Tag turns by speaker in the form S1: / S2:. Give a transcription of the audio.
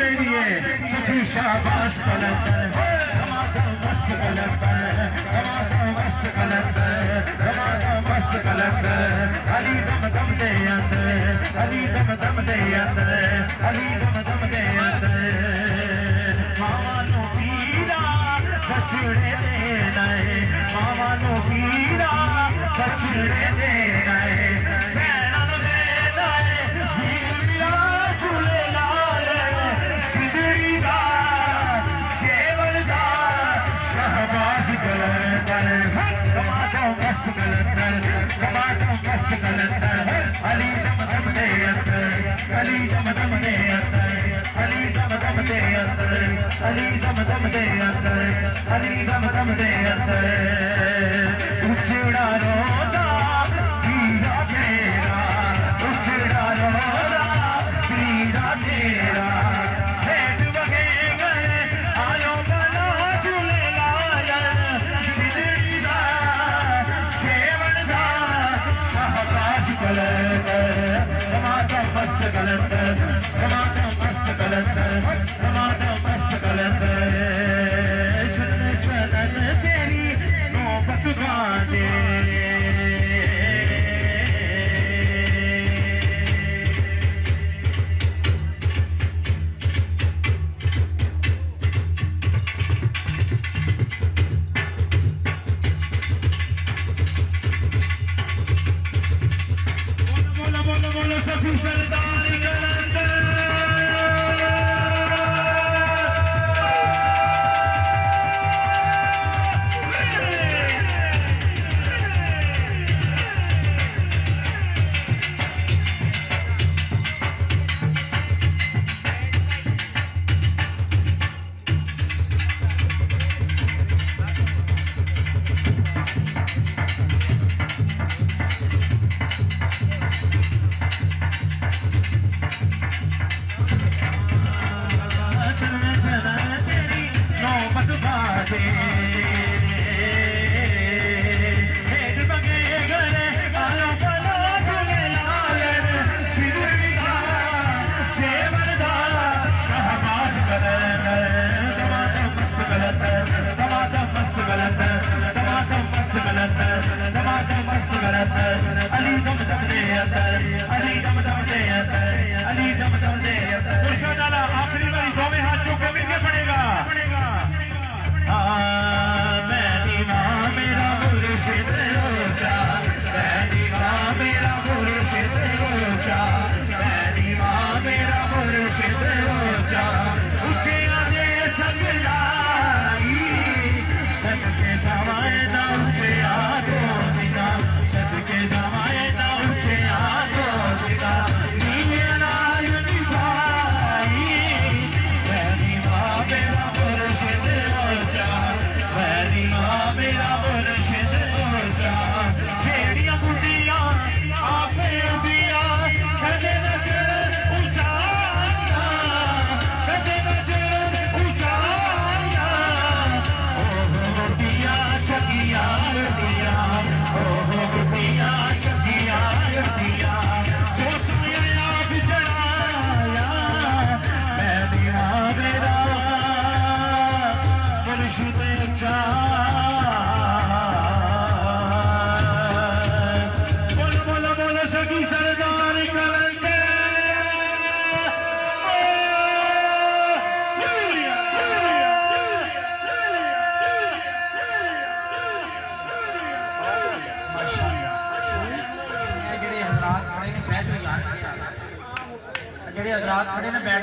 S1: चाहिए सखी शाबाश कलंदर धमाका मस्त कलंदर धमाका मस्त कलंदर धमाका मस्त कलंदर अली दम दम दे अंदर अली दम दम दे अंदर अली दम दम दे अंदर मामा नो पीरा बछड़े दे नए मामा नो पीरा बछड़े दे नए मस्त कलंदर धमाका मस्त कलंदर अली दम दम दे अंदर अली दम दम दे अंदर अली दम दम दे अंदर अली दम दम दे अंदर अली दम दम दे अंदर उछड़ा रोजा पीरा तेरा उछड़ा रोजा पीरा तेरा भेंट बगे गए आयो बना झूले लाल सिदड़ी दा धमाका मस्त कलंदर धमाका मस्त कलंदर धमाका मस्त कलंदर चलन चलन तेरी नौबत बाजे अली दम दम दे अंदर अली दम दम दे अंदर अली दम दम दे अंदर मुर्शिद आखिरी बारी दोवें हाथ चुक के मिलके पड़ेगा मैं दीवाना मेरा मुर्शिद रोजा मैं दीवाना मेरा मुर्शिद रोजा मैं दीवाना मेरा मुर्शिद रोजा ऊंचे आगे संग लाई सबके समाए ना ऊंचे आगो जिगा सबके जमाए ना ऊंचे आगो जिगा मेरा युनि भाई मेरी माँ मेरा मुर्शिद रोजा मेरी माँ मेरा मुर्शिद रोजा जेड़ियां बुढ़ियां आपे दिया कदे नजर ऊंचाया कदे नजर ऊंचाया ओ बुढ़िया चकिया दिया ओ बुढ़िया चकिया दिया जो साया बिजड़ाया मेरी माँ मेरा मुर्शिद रोजा
S2: ਜਿਹੜੇ ਹਜ਼ਰਾਤ ਖੜੇ ਨੇ ਬੈਠ